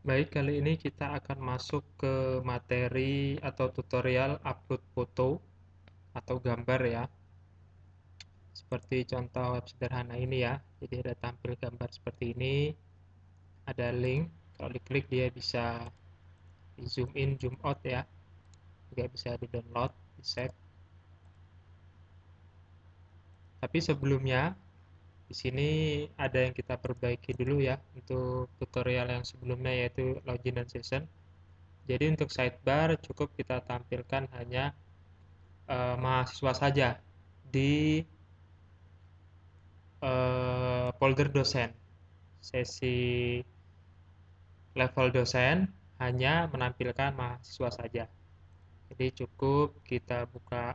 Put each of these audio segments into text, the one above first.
Baik, kali ini kita akan masuk ke materi atau tutorial upload foto atau gambar ya. Seperti contoh web sederhana ini ya. Jadi ada tampil gambar seperti ini, ada link. Kalau diklik dia bisa di zoom in, zoom out ya. Juga bisa di download, di save. Tapi sebelumnya di sini ada yang kita perbaiki dulu ya untuk tutorial yang sebelumnya yaitu login dan session. Jadi untuk sidebar cukup kita tampilkan hanya mahasiswa saja di folder dosen. Sesi level dosen hanya menampilkan mahasiswa saja. Jadi cukup kita buka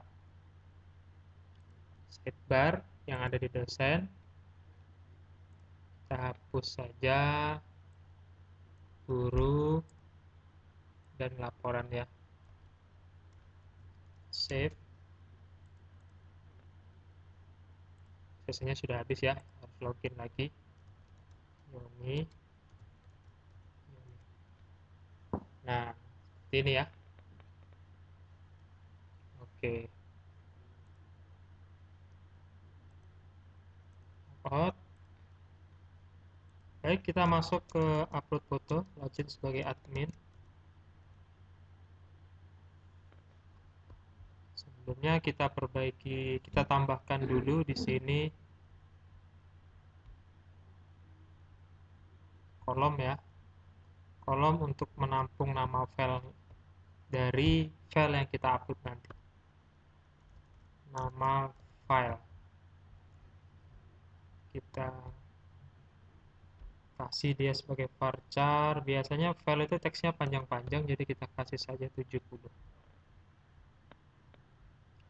sidebar yang ada di dosen, kita hapus saja guru dan laporan ya. Save. Sesinya sudah habis ya, harus login lagi. Yoni. Nah, seperti ini ya. Oke. Out. Baik, kita masuk ke upload foto, login sebagai admin. Sebelumnya kita perbaiki, kita tambahkan dulu di sini kolom ya. Kolom untuk menampung nama file dari file yang kita upload nanti. Nama file. Kita kasih dia sebagai varchar. Biasanya file itu teksnya panjang-panjang, jadi kita kasih saja 70.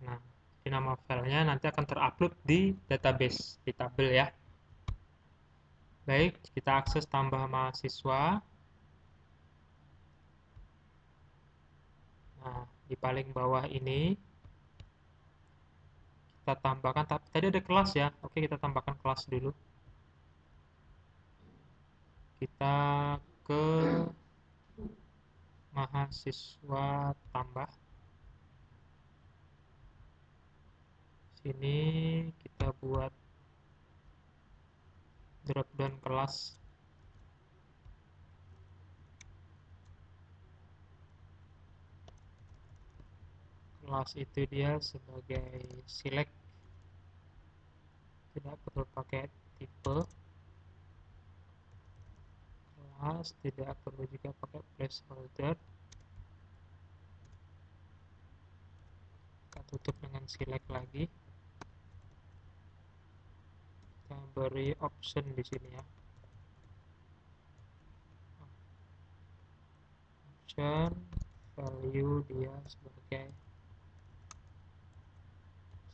Nah, ini nama filenya nanti akan terupload di database, di tabel ya. Baik, kita akses tambah mahasiswa. Nah, di paling bawah ini kita tambahkan, tadi ada kelas ya. Oke, kita tambahkan kelas dulu. Kita ke mahasiswa tambah. Sini kita buat drop down kelas. Kelas itu dia sebagai select, tidak perlu pakai tipe. Kelas tidak perlu juga pakai placeholder. Kita tutup dengan select lagi. Kita beri option di sini ya. Option value dia sebagai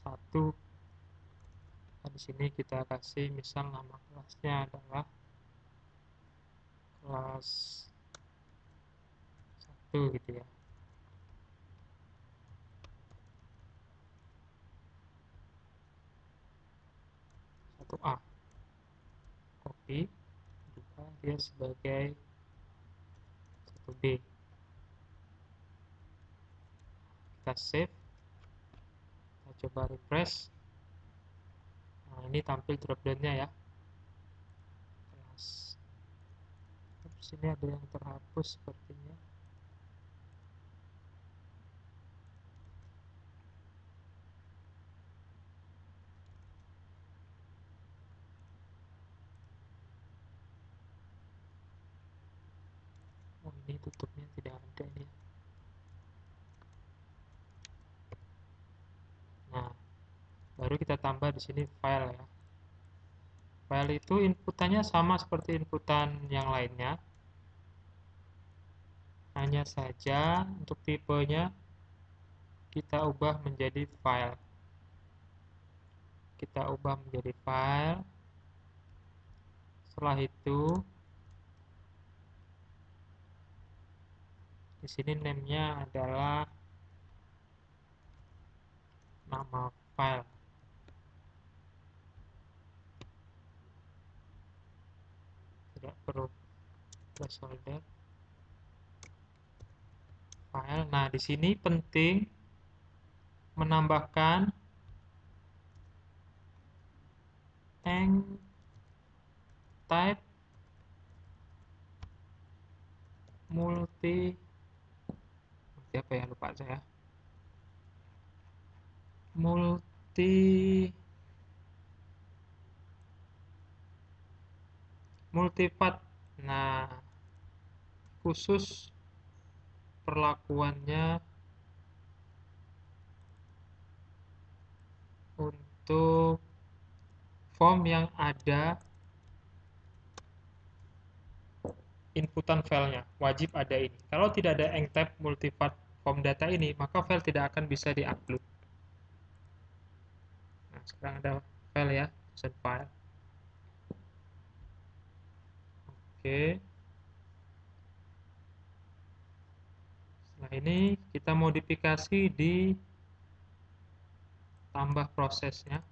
1. Nah, di sini kita kasih misal nama kelasnya adalah kelas 1 gitu ya. 1A. Copy. Juga dia sebagai 1B. Kita save. Kita coba refresh. Nah, ini tampil dropdown-nya ya. Kelas. Di sini ada yang terhapus sepertinya. Oh, ini tutupnya tidak ada ini. Nah, baru kita tambah di sini file ya. File itu inputannya sama seperti inputan yang lainnya. Hanya saja untuk tipenya kita ubah menjadi file. Kita ubah menjadi file. Setelah itu di sini name-nya adalah nama file. Tidak perlu placeholder. file. Nah, di sini penting menambahkan eng type multi apa ya, lupa saya, multi multipath. Nah, khusus perlakuannya untuk form yang ada inputan filenya, wajib ada ini. Kalau tidak ada type multipath form data ini, maka file tidak akan bisa diupload. Nah, sekarang ada file ya, set file. Oke. Setelah ini kita modifikasi di tambah prosesnya.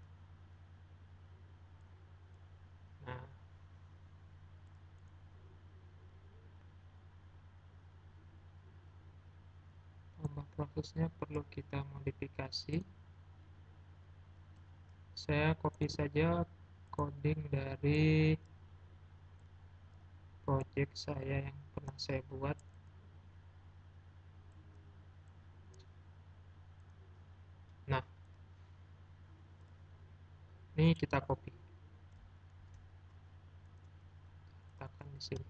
Nah, tambah prosesnya perlu kita modifikasi. Saya copy saja coding dari project saya yang pernah saya buat. Nah, ini kita copy. Letakkan di sini.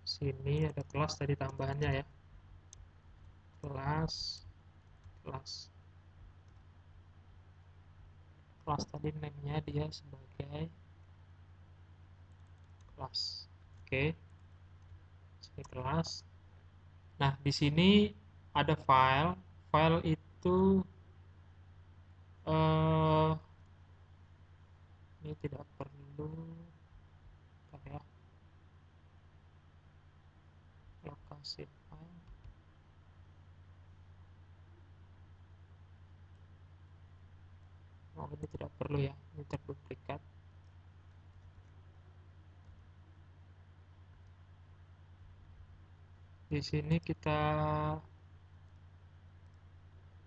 Sini ada kelas tadi tambahannya ya. Kelas tadi name-nya dia sebagai kelas. Oke. Sini kelas. Nah, di sini ada file. File itu ini tidak perlu ya, lokasi file. Oh, ini tidak perlu ya, ini terduplikat. Di sini kita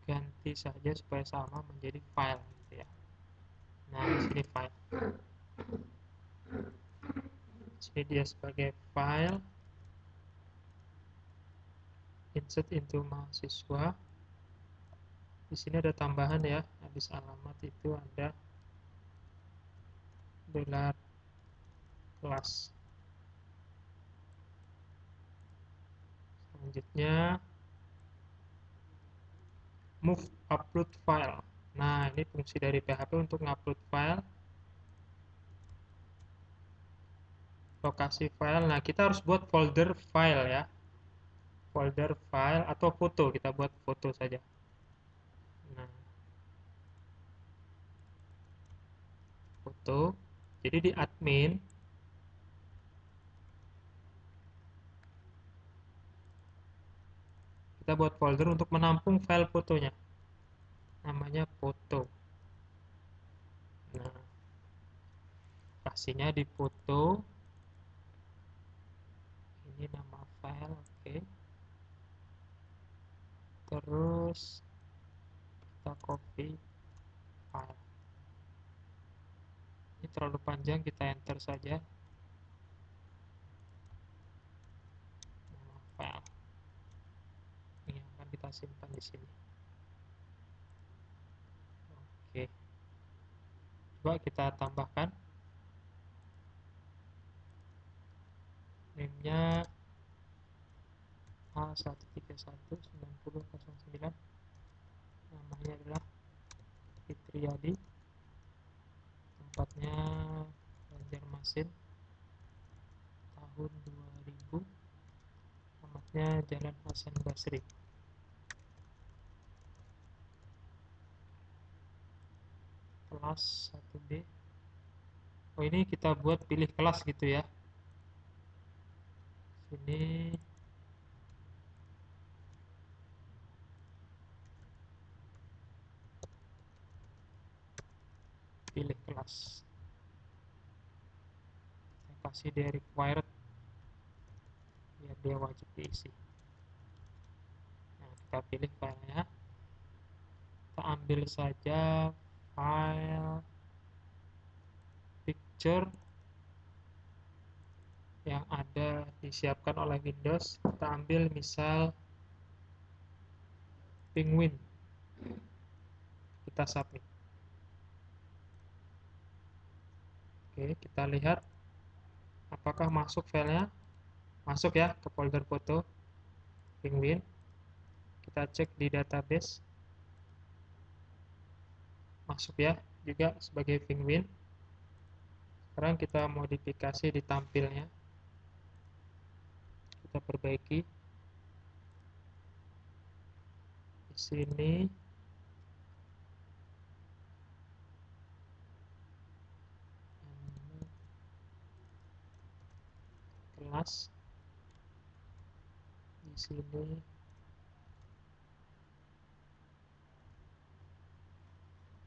ganti saja supaya sama menjadi file gitu ya. Nah, di sini file. Di sini dia sebagai file. Insert into mahasiswa. Di sini ada tambahan ya, habis alamat itu ada dolar kelas. Selanjutnya move upload file. Nah, ini fungsi dari PHP untuk ngupload file, lokasi file. Nah, kita harus buat folder file ya, folder file atau foto, kita buat foto saja. Nah, foto. Jadi di admin kita buat folder untuk menampung file fotonya, namanya foto. Nah, kasihnya di foto. Ini nama file, oke. Terus kita copy file. Ini terlalu panjang, kita enter saja. Nama file. Ini akan kita simpan di sini. Oke. Coba kita tambahkan. Name-nya A1319009. Namanya adalah Fitriadi. Tempatnya Banjarmasin. Tahun 2000. Alamatnya Jalan Hasan Basri. Kelas 1B. Oh, ini kita buat pilih kelas gitu ya. Sini pilih kelas. Saya kasih dia required biar dia wajib diisi. Nah, kita pilih filenya, kita ambil saja file picture yang ada disiapkan oleh Windows. Kita ambil misal penguin, kita submit. Oke, kita lihat apakah masuk filenya. Masuk ya ke folder foto penguin. Kita cek di database, masuk ya juga sebagai penguin. Sekarang kita modifikasi di tampilnya, kita perbaiki di sini. Kelas di sini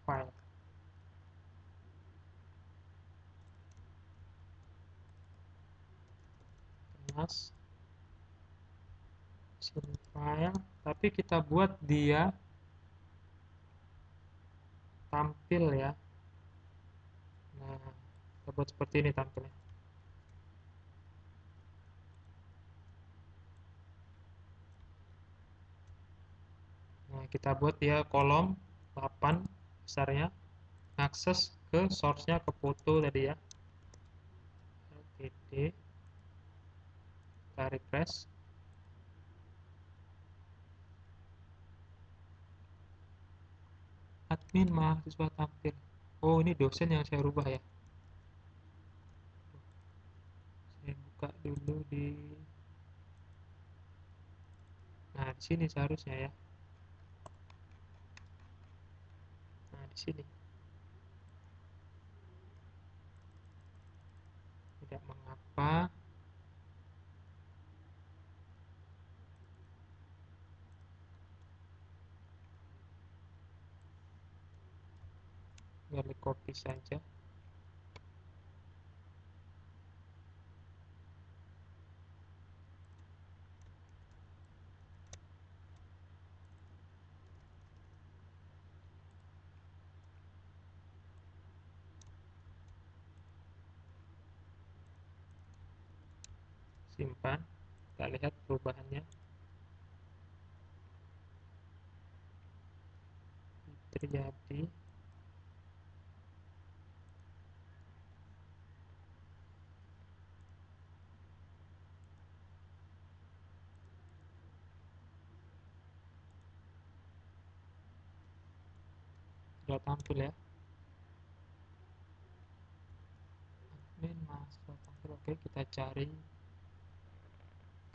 file. Kelas sini file, tapi kita buat dia tampil ya. Nah, kita buat seperti ini tampilnya. Nah, kita buat dia kolom 8 besarnya, akses ke source-nya, ke foto tadi ya. LTD, kita refresh. Admin mahasiswa tampil. Oh, ini dosen yang saya rubah ya. Saya buka dulu di, nah di sini seharusnya ya. Nah, di sini tidak mengapa. Gali copy saja. Simpan. Kita lihat perubahannya. Terjadi. Sudah tampil ya. Admin mahasiswa tampil. Oke, kita cari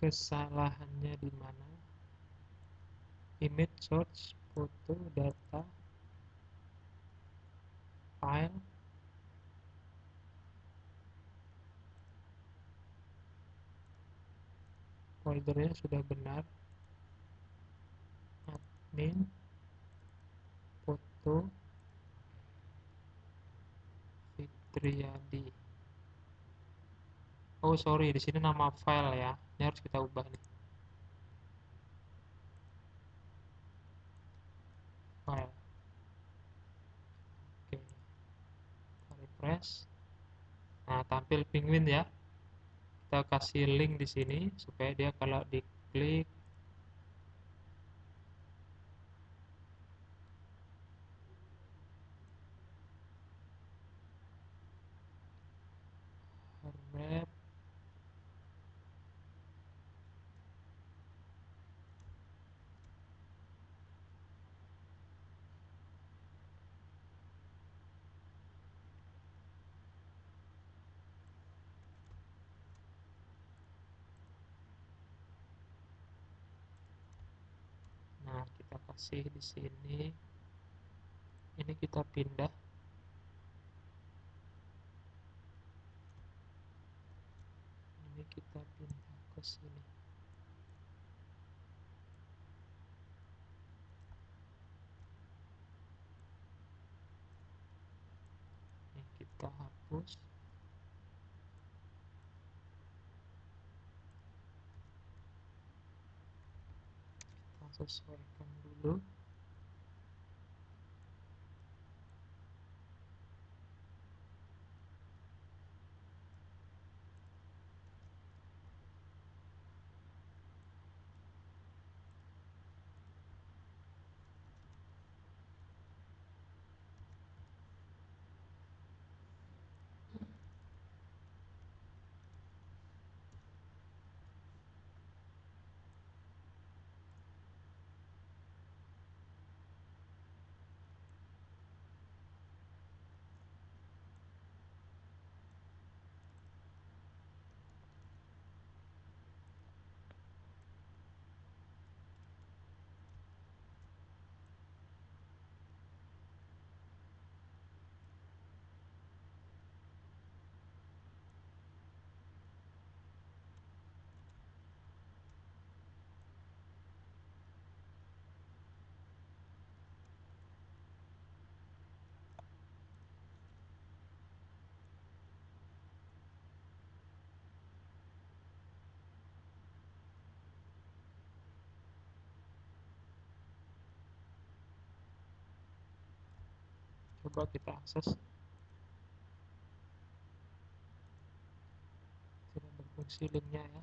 kesalahannya di mana. Image source, foto, data, file. Foldernya sudah benar. Admin, foto, Fitriadi. Oh sorry, di sini nama file ya. Ini harus kita ubah nih. File. Oke. Kita refresh. Nah, tampil penguin ya. Kita kasih link di sini supaya dia kalau diklik wrap. Nah, kita kasih di sini. Ini kita pindah. Ini kita pindah ke sini. Ini kita hapus. sesuaikan dulu. Coba kita akses. Tidak berfungsi linknya ya.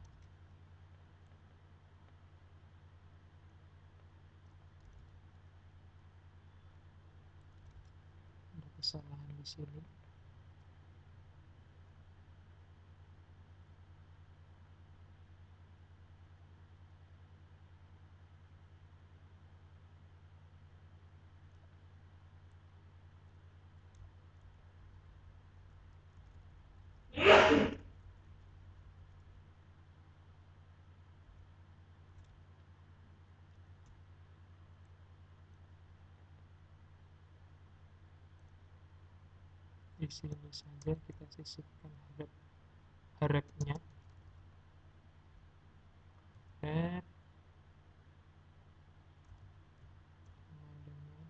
Ada kesalahan di sini. Di sini saja kita sisipkan harapnya. Dan dengan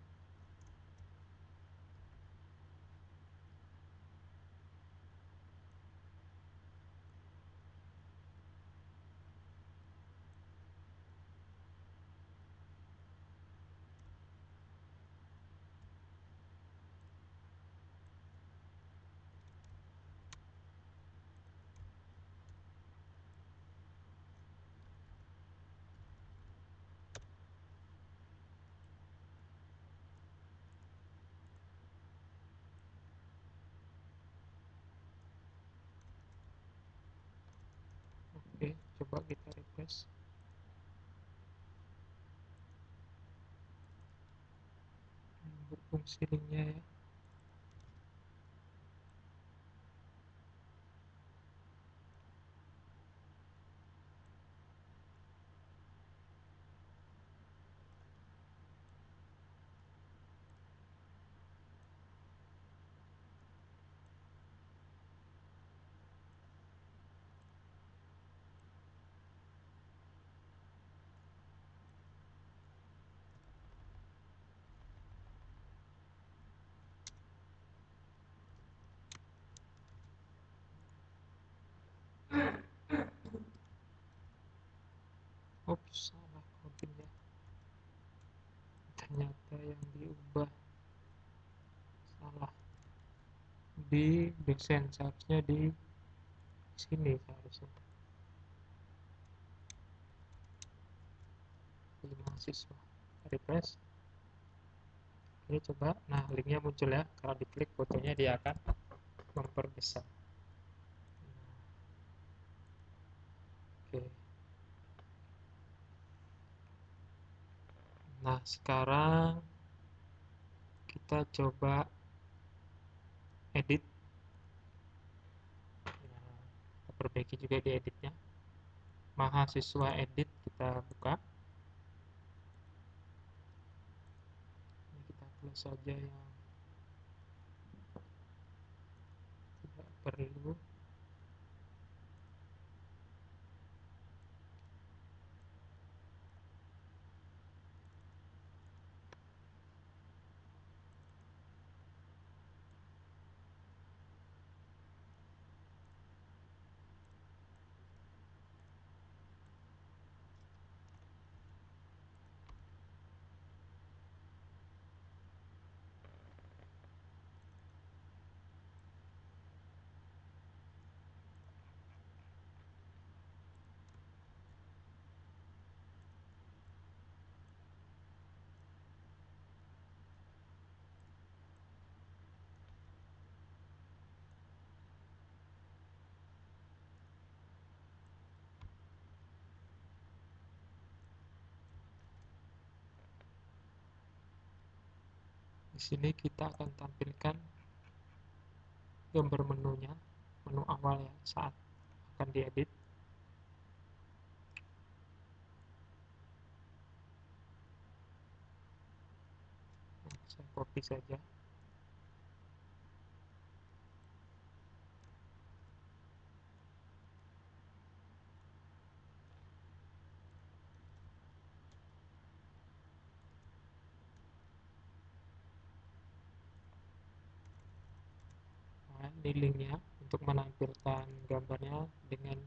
oke, coba kita refresh. Berfungsi linknya ya. Ups, salah coding ya. Ternyata yang diubah salah di desain, seharusnya di sini seharusnya. Di mahasiswa. Refresh. Ini coba, nah linknya muncul ya. Kalau diklik fotonya dia akan memperbesar. Oke. Nah sekarang kita coba edit. Nah, kita perbaiki juga di editnya. Mahasiswa edit kita buka. Ini kita close saja yang tidak perlu. sini kita akan tampilkan gambar menunya, menu awal ya saat akan diedit. Nah, saya copy saja. Nah, ini linknya untuk menampilkan gambarnya dengan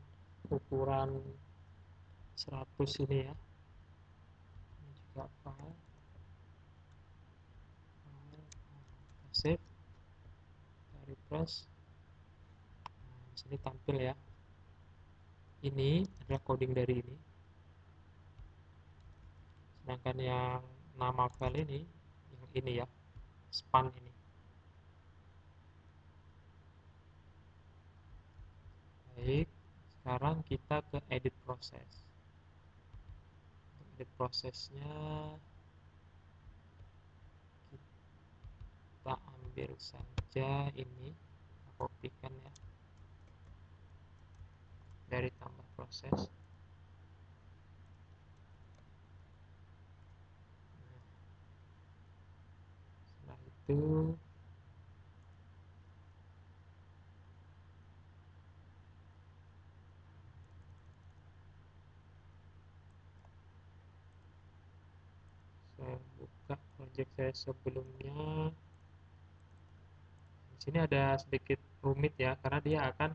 ukuran 100 ini ya. Ini juga file, kita save, kita refresh. Nah, di sini tampil ya. Ini adalah coding dari ini. Sedangkan yang nama file ini, yang ini ya, span ini. Baik, sekarang kita ke edit proses. Untuk edit prosesnya, kita ambil saja ini, kita kopikan ya, dari tambah proses. Nah, setelah itu saya buka project saya sebelumnya. Di sini ada sedikit rumit ya, karena dia akan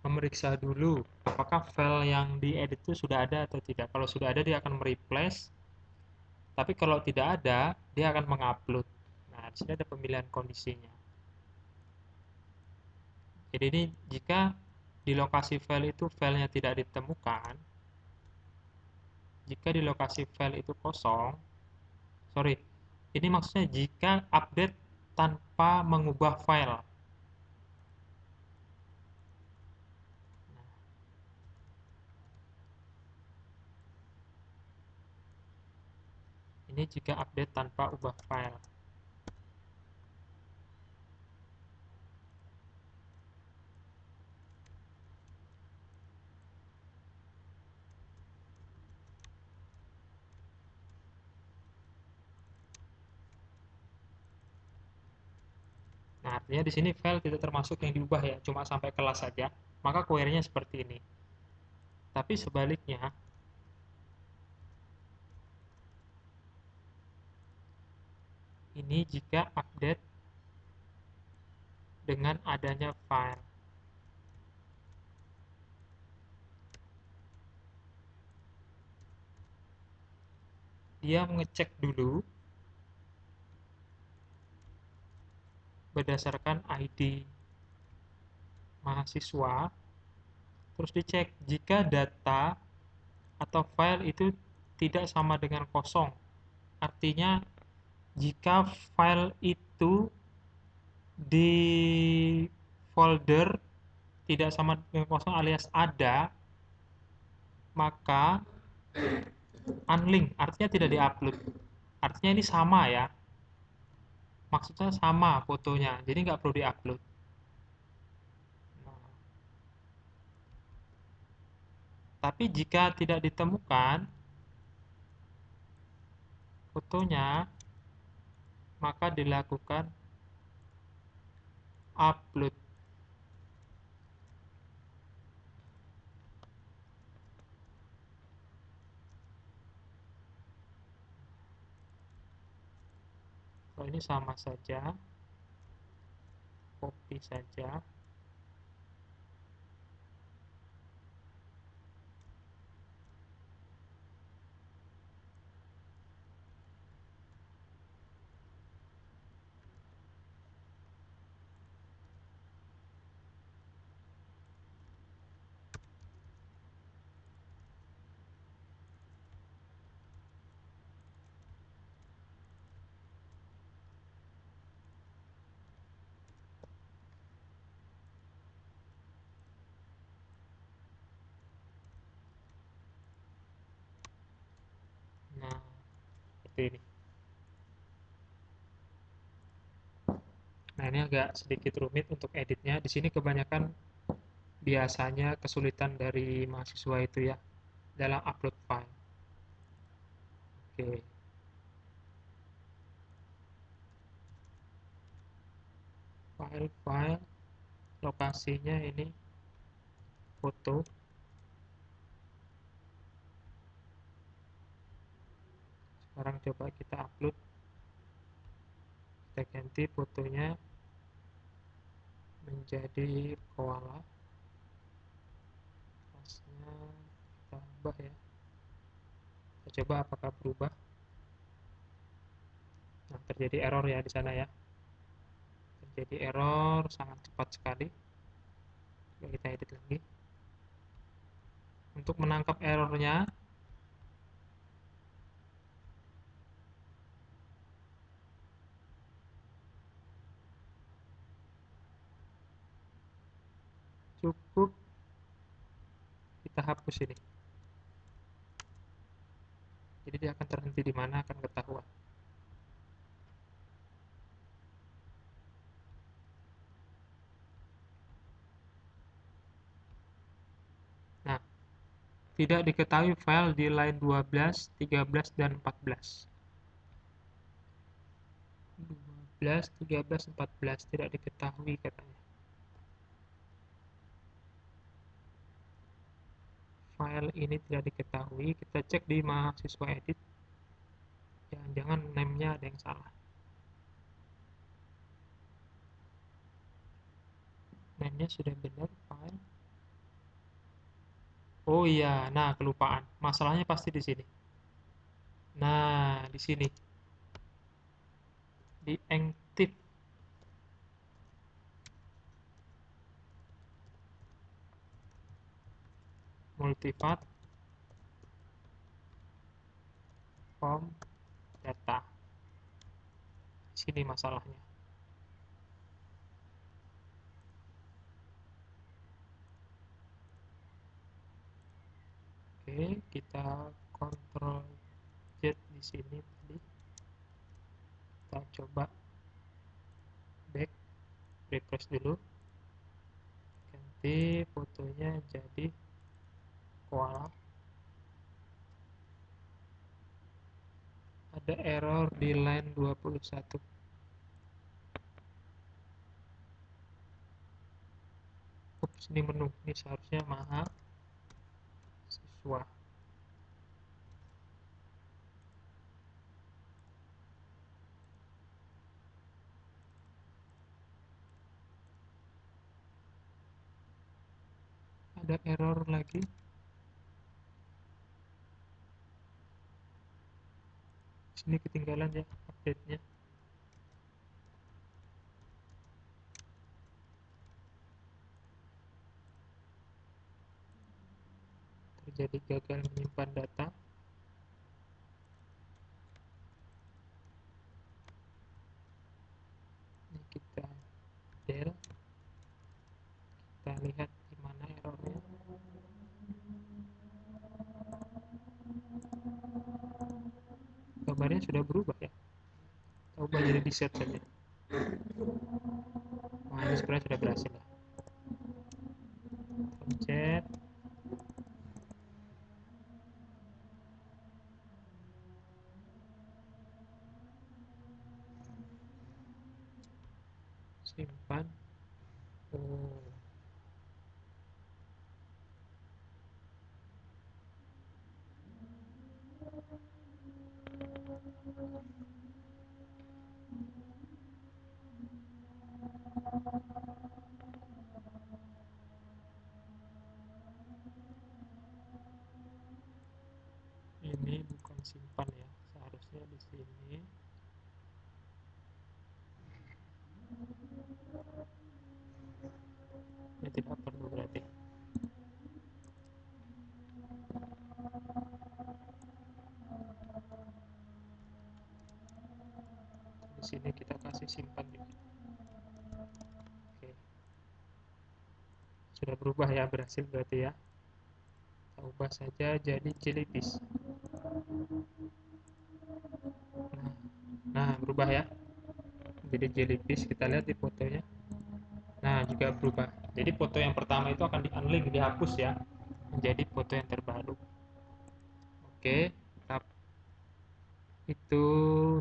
memeriksa dulu apakah file yang diedit itu sudah ada atau tidak. Kalau sudah ada, dia akan mereplace. Tapi kalau tidak ada, dia akan mengupload. Nah, di sini ada pemilihan kondisinya. Jadi ini jika di lokasi file itu filenya tidak ditemukan, jika di lokasi file itu kosong, sorry, ini maksudnya jika update tanpa mengubah file. Nah, ini jika update tanpa ubah file. Nah, artinya di sini file tidak termasuk yang diubah ya, cuma sampai kelas saja. Maka query-nya seperti ini. Tapi sebaliknya, ini jika update dengan adanya file. Dia mengecek dulu berdasarkan ID mahasiswa, terus dicek jika data atau file itu tidak sama dengan kosong. Artinya jika file itu di folder tidak sama dengan kosong alias ada, maka unlink artinya tidak diupload. Artinya ini sama ya. Maksudnya sama fotonya, jadi nggak perlu diupload. Nah, tapi jika tidak ditemukan fotonya, maka dilakukan upload. Kalau ini sama saja, copy saja. Nah, seperti ini. Nah, ini agak sedikit rumit untuk editnya. Di sini kebanyakan biasanya kesulitan dari mahasiswa itu ya dalam upload file. Oke, file, lokasinya ini foto. Sekarang coba kita upload, kita ganti fotonya menjadi koala. Pasnya kita ubah ya. Kita coba apakah berubah. Nah, terjadi error ya di sana ya. Terjadi error sangat cepat sekali. Coba kita edit lagi. Untuk menangkap errornya, cukup kita hapus ini. Jadi dia akan terhenti di mana akan ketahuan. Nah, tidak diketahui file di line 12, 13, dan 14. 12, 13, 14 tidak diketahui katanya. File ini tidak diketahui. Kita cek di mahasiswa edit. Jangan-jangan name-nya ada yang salah. Name-nya sudah benar file. Oh iya, nah kelupaan. Masalahnya pasti di sini. Nah, di sini. Di encrypt. Multipath form data. Di sini masalahnya. Oke, kita kontrol Z di sini tadi. Kita coba back, refresh dulu. Ganti fotonya jadi koala. Ada error di line 21. Ups, ini menu. Ini seharusnya mahasiswa. Ada error lagi. Sini ketinggalan ya update-nya. Terjadi gagal menyimpan data. Ini kita del. Kita lihat di mana errornya. Gambarnya sudah berubah ya. Kita ubah jadi di set saja. Nah, ini sebenarnya sudah berhasil ya. Pencet. Simpan. Oh, ini bukan simpan ya. Seharusnya di sini. Ini tidak perlu berarti. Di sini kita kasih simpan juga. Oke. Sudah berubah ya, berhasil berarti ya. Kita ubah saja jadi jellyfish. Nah, berubah ya. jadi jellyfish, kita lihat di fotonya. Nah, juga berubah. Jadi foto yang pertama itu akan di-unlink, dihapus ya, menjadi foto yang terbaru. Oke, itu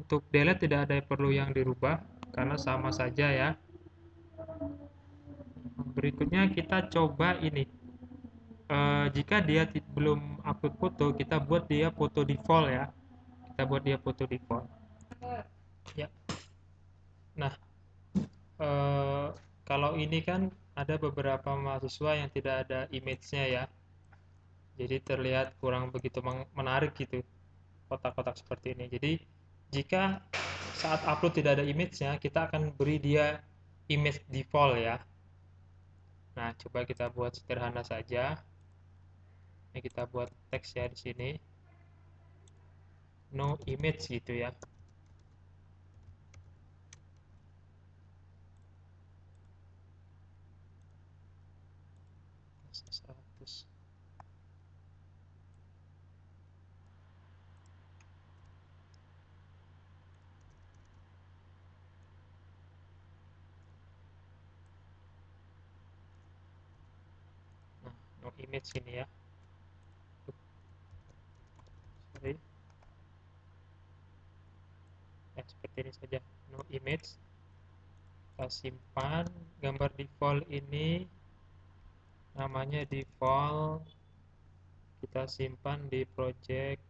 untuk delete tidak ada perlu yang dirubah karena sama saja ya. Berikutnya kita coba ini. Jika dia belum upload foto, kita buat dia foto default ya. Kita buat dia foto default. Ya. Nah, eh, kalau ini kan ada beberapa mahasiswa yang tidak ada image-nya ya. Jadi terlihat kurang begitu menarik gitu, kotak-kotak seperti ini. Jadi jika saat upload tidak ada image-nya, kita akan beri dia image default ya. Nah, coba kita buat sederhana saja. Ini kita buat teks ya di sini. No image gitu ya. Nah, no image ini ya. Sorry. Ya, seperti ini saja. No image. Kita simpan. Gambar default ini namanya default. Kita simpan di project.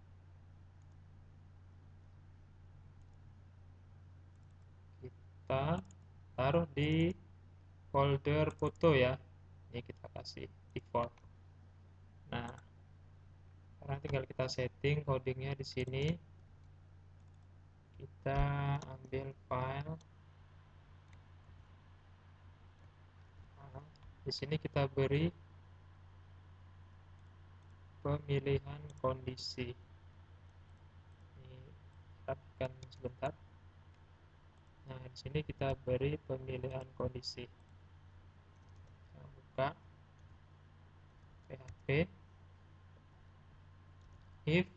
Kita taruh di folder foto ya. Ini kita kasih default. Nah, sekarang tinggal kita setting codingnya di sini. Kita ambil file. Nah, di sini kita beri pemilihan kondisi. Ini rapikan sebentar. Nah, di sini kita beri pemilihan kondisi. Kita buka PHP if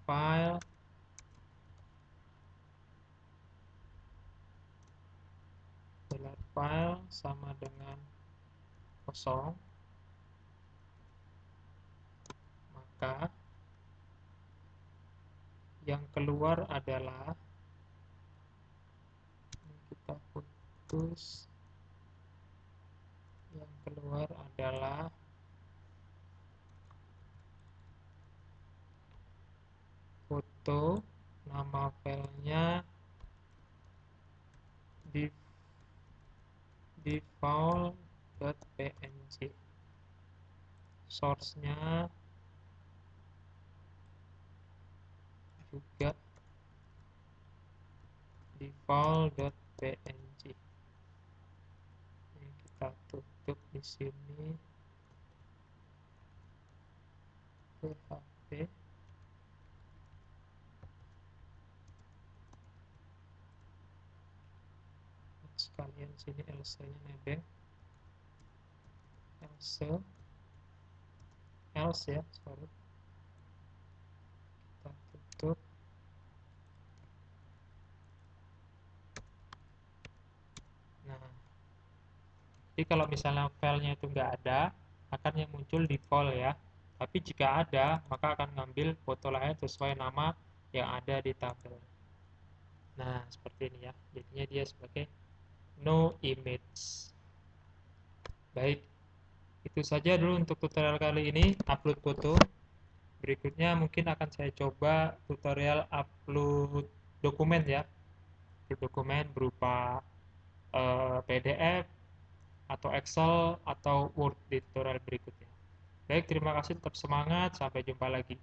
$file $file sama dengan kosong, maka yang keluar adalah, kita putus, yang keluar adalah foto, nama filenya default.png, source-nya juga default.png. Ini kita tutup di sini PHP. Sekalian sini else-nya nebeng, else ya, sorry, kita tutup. Nah, jadi kalau misalnya filenya itu nggak ada, akan yang muncul default ya. Tapi jika ada, maka akan ngambil foto lain sesuai nama yang ada di tabel. Nah, seperti ini ya. Jadinya dia sebagai no image. Baik, itu saja dulu untuk tutorial kali ini, upload foto. Berikutnya mungkin akan saya coba tutorial upload dokumen ya. Upload dokumen berupa PDF atau Excel atau Word di tutorial berikutnya. Baik, terima kasih, tetap semangat, sampai jumpa lagi.